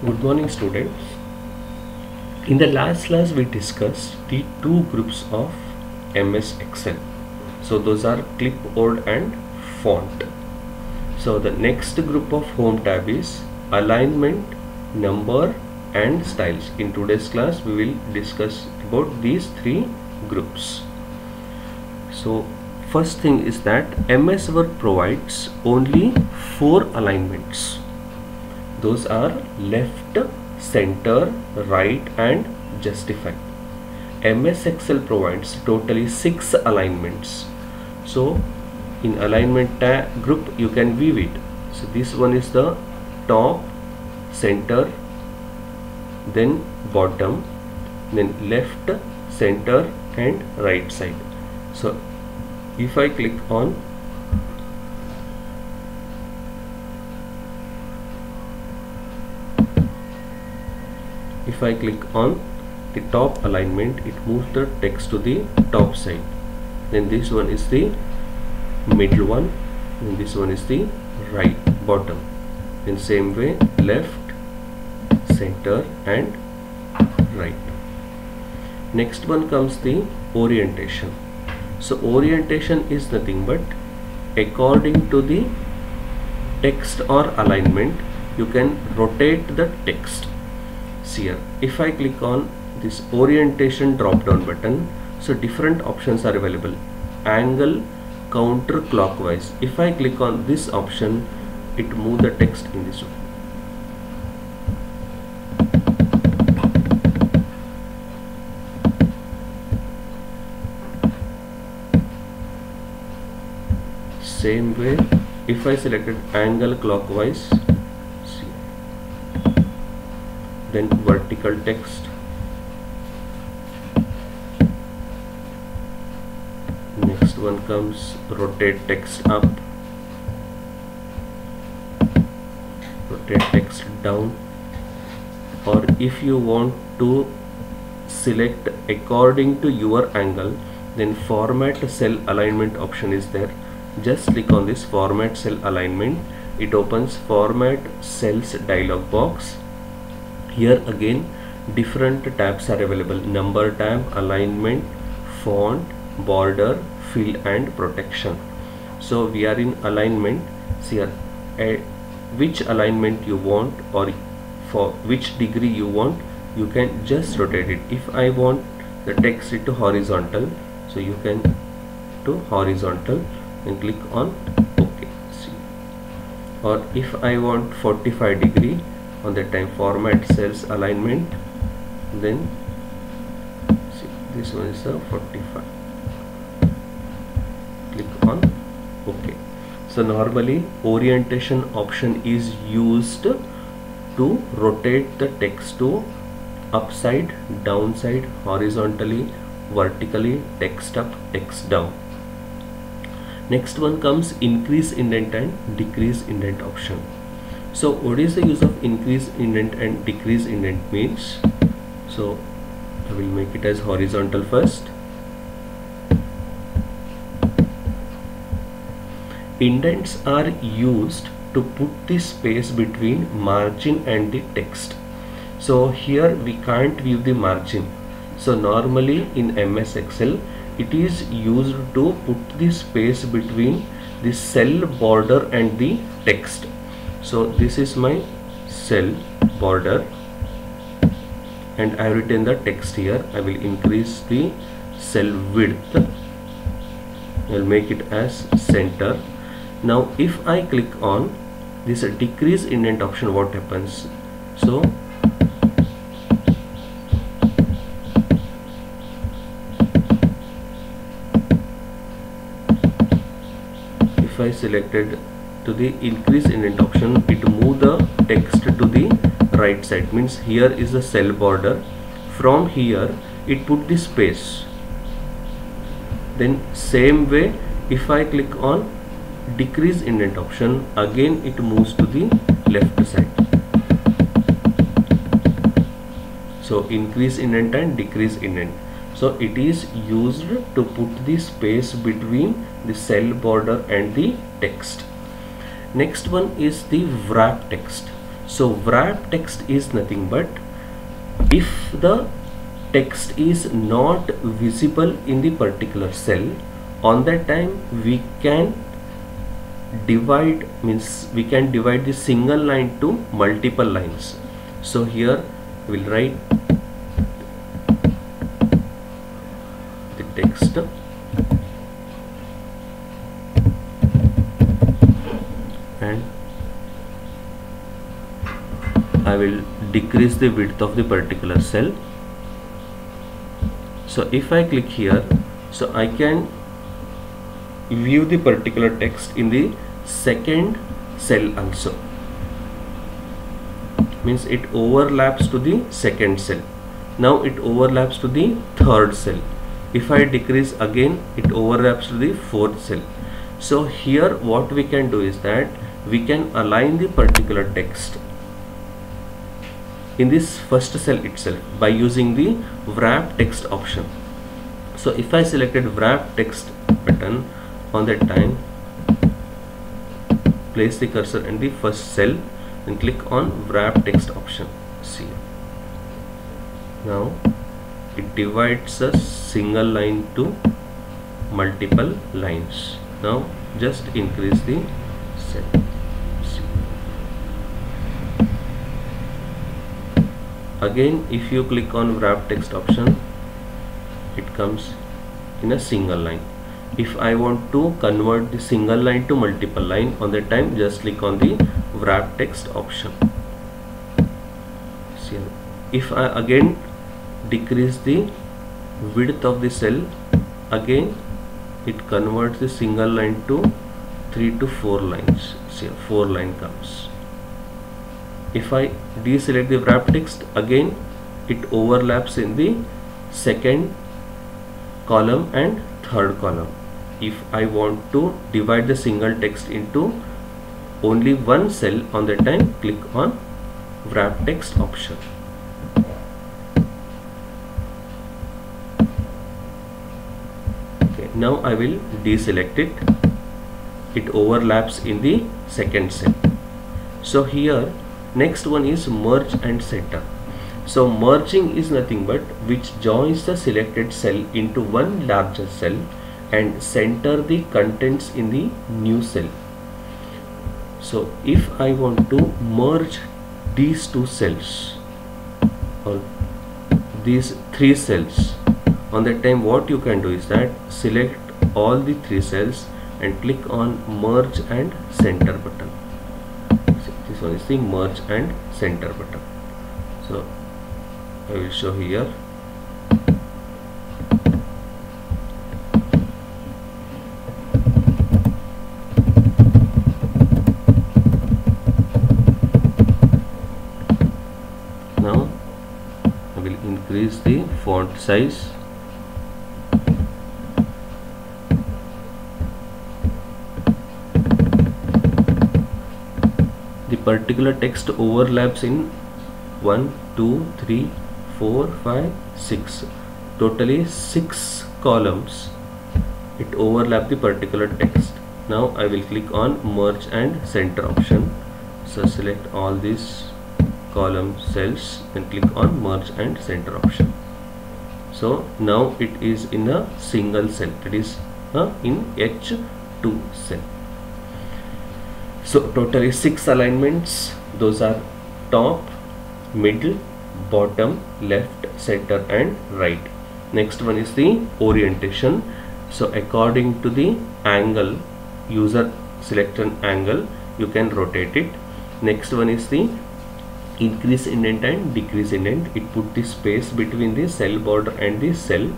Good morning, students. In the last class we discussed the two groups of MS Excel. So those are clipboard and font. So the next group of home tab is alignment, number and styles. In today's class we will discuss about these three groups. So first thing is that MS Word provides only 4 alignments. Those are left, center, right and justify. MS Excel provides totally 6 alignments. So in alignment group you can view it. So this one is the top, center, then bottom, then left, center and right side. So if I click on the top alignment, it moves the text to the top side. Then this one is the middle one, and this one is the right bottom. In same way left, center and right. Next one comes the orientation. So orientation is nothing but according to the text or alignment you can rotate the text. See here, if I click on this orientation drop down button, so different options are available. Angle, counterclockwise. If I click on this option, it moves the text in this way. Same way, if I selected angle clockwise, see, then vertical text, next one comes rotate text up, rotate text down, or if you want to select according to your angle, then format cell alignment option is there. Just click on this format cell alignment. It opens format cells dialog box. Here again different tabs are available: number tab, alignment, font, border, fill and protection. So we are in alignment. See here, which alignment you want or for which degree you want, you can just rotate it. If I want the text to horizontal, so you can to horizontal and click on OK. See, or if I want 45 degree, on that time format cells alignment, then see this one is a 45, click on OK. So normally orientation option is used to rotate the text to upside, downside, horizontally, vertically, text up, text down. Next one comes increase indent and decrease indent option. So what is the use of increase indent and decrease indent means? So I will make it as horizontal first. Indents are used to put the space between margin and the text. So here we can't view the margin. So normally in MS Excel it is used to put the space between the cell border and the text. So this is my cell border and I have written the text here. I will increase the cell width. I will make it as center. Now if I click on this decrease indent option, what happens? So if I selected to the increase indent option, it move the text to the right side, means here is the cell border. From here it put the space. Then same way if I click on decrease indent option, again it moves to the left side. So increase indent and decrease indent. So it is used to put the space between the cell border and the text. Next one is the wrap text. So wrap text is nothing but if the text is not visible in the particular cell, on that time we can divide, means we can divide the single line to multiple lines. So here we'll write the text and I will decrease the width of the particular cell. So if I click here, so I can view the particular text in the second cell also, means it overlaps to the second cell. Now it overlaps to the third cell. If I decrease again, it overlaps to the fourth cell. So here what we can do is that we can align the particular text in this first cell itself by using the wrap text option. So if I selected wrap text button, on that time place the cursor in the first cell and click on wrap text option. See, now it divides a single line to multiple lines. Now just increase the cell. See. Again, if you click on wrap text option, it comes in a single line. If I want to convert the single line to multiple line, on that time just click on the wrap text option. See, if I again decrease the width of the cell, again it converts the single line to 3 to 4 lines. See, 4 line comes. If I deselect the wrap text, again it overlaps in the second column and third column. If I want to divide the single text into only one cell, on that time click on wrap text option. Okay, now I will deselect it. It overlaps in the second cell. So here next one is merge and center. So merging is nothing but which joins the selected cell into one larger cell and center the contents in the new cell. So if I want to merge these two cells or these 3 cells, on that time what you can do is that select all the 3 cells and click on merge and center button. So this one is the merge and center button. So I will show here. Now I will increase the font size. The particular text overlaps in 1, 2, 3, 4, 5, 6, totally 6 columns. It overlaps the particular text. Now I will click on merge and center option. So select all these column cells and click on merge and center option. So now it is in a single cell, it is in H2 cell. So totally 6 alignments, those are top, middle, bottom, left, center and right. Next one is the orientation. So according to the angle, user select an angle, you can rotate it. Next one is the increase indent and decrease indent. It put the space between the cell border and the cell.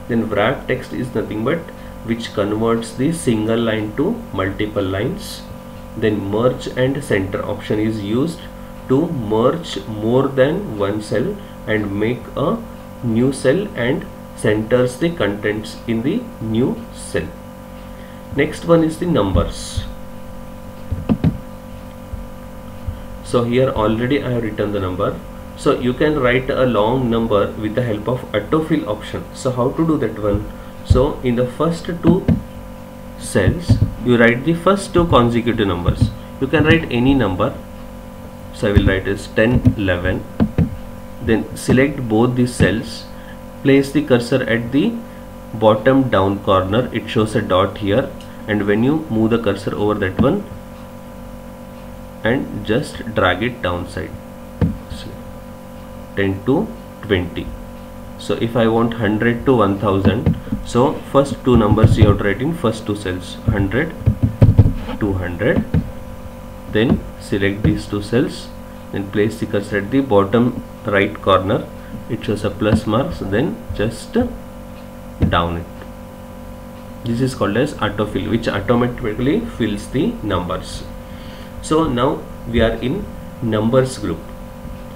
Then wrap text is nothing but which converts the single line to multiple lines. Then merge and center option is used to merge more than one cell and make a new cell and centers the contents in the new cell. Next one is the numbers. So here already I have written the number. So you can write a long number with the help of autofill option. So how to do that one? So in the first 2 cells you write the first 2 consecutive numbers. You can write any number. So I will write as 10 11. Then select both the cells, place the cursor at the bottom down corner, it shows a dot here, and when you move the cursor over that one and just drag it downside. So 10 to 20. So if I want 100 to 1000, so first two numbers you have to write in first two cells, 100 200. Then select these two cells, then place the cursor at the bottom right corner, it shows a plus marks, then just down it. This is called as autofill, which automatically fills the numbers. So now we are in numbers group.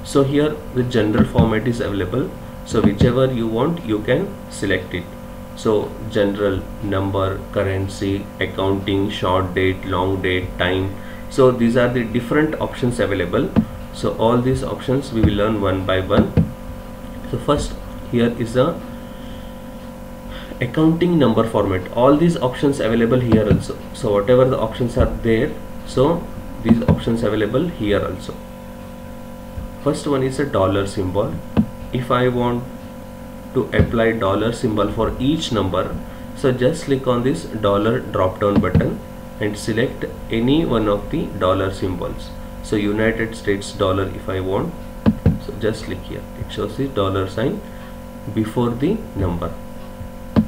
So here the general format is available, so whichever you want you can select it. So general, number, currency, accounting, short date, long date, time. So these are the different options available. So all these options we will learn one by one. So first here is a accounting number format. All these options available here also. So whatever the options are there, so these options available here also. First one is a dollar symbol. If I want to apply dollar symbol for each number, so just click on this dollar drop down button and select any one of the dollar symbols. So United States dollar if I want, so just click here, it shows the dollar sign before the number.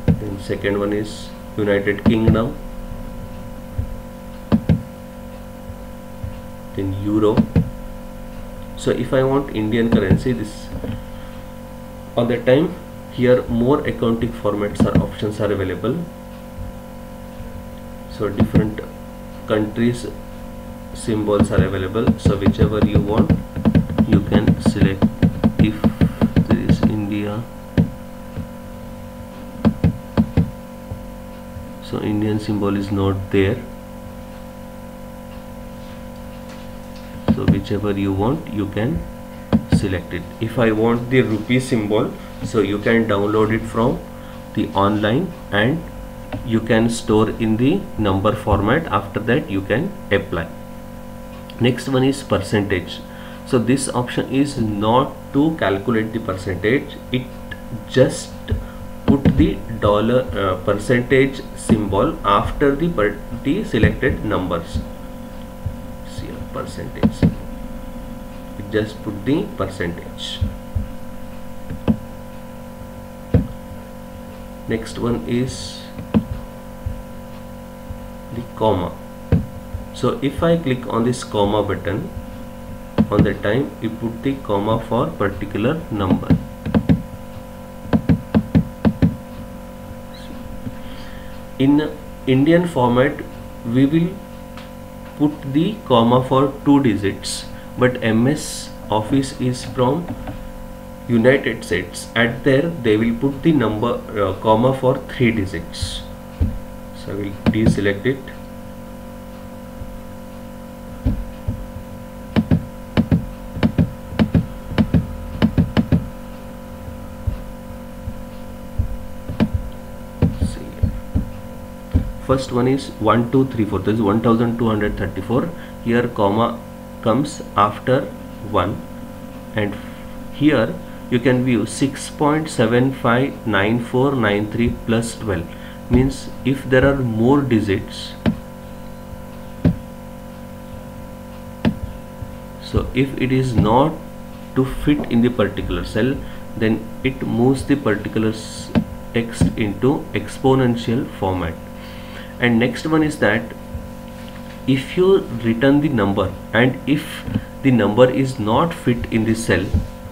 Then second one is United Kingdom, then euro. So if I want Indian currency, this on the time here more accounting formats or options are available. So different countries symbols are available, so whichever you want you can select. If there is India, so Indian symbol is not there, so whichever you want you can select it. If I want the rupee symbol, so you can download it from the online and you can store in the number format. After that you can apply. Next one is percentage. So this option is not to calculate the percentage, it just put the dollar percentage symbol after the selected numbers. See here, percentage, it just put the percentage. Next one is the comma. So if I click on this comma button, on the time you put the comma for particular number. In Indian format we will put the comma for 2 digits, but MS Office is from United States, at there they will put the number comma for 3 digits. So I will deselect it. First one is 1 2 3 4, this is 1234. Here comma comes after 1, and here you can view 6.759493 plus 12, means if there are more digits, so if it is not to fit in the particular cell, then it moves the particular text into exponential format. And next one is that if you return the number and if the number is not fit in the cell,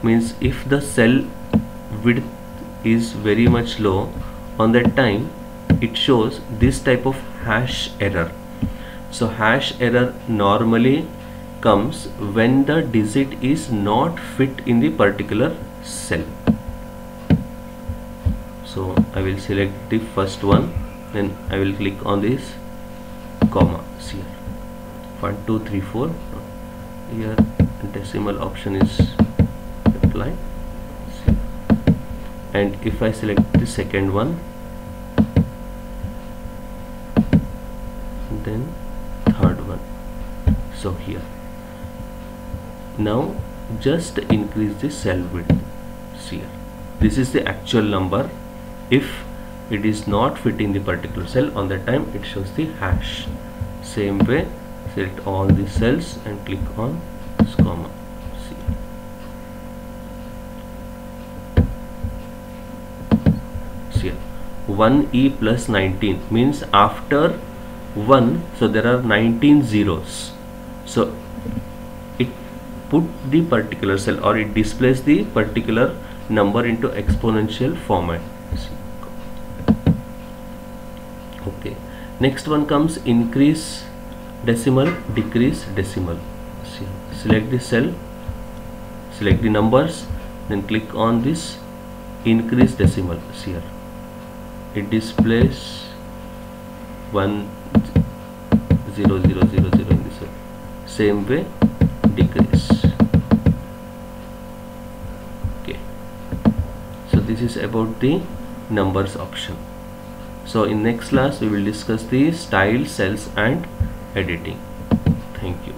means if the cell width is very much low, on that time it shows this type of hash error. So hash error normally comes when the digit is not fit in the particular cell. So I will select the first one, then I will click on this comma. See here 1 2 3 4, here decimal option is applied. See. And if I select the second one, then third one, so here Now just increase the cell width. See here, this is the actual number. If it is not fitting the particular cell, on that time it shows the hash. Same way, select all the cells and click on this comma. See, see here, 1e plus 19 means after 1, so there are 19 zeros. So it put the particular cell, or it displays the particular number into exponential format. Okay, next one comes increase decimal, decrease decimal. See, select the cell, select the numbers, then click on this increase decimal. See here, it displays 1 0 0 0 0 in this way. Same way, decrease. Okay, so this is about the numbers option. So in next class we will discuss the style, cells and editing. Thank you.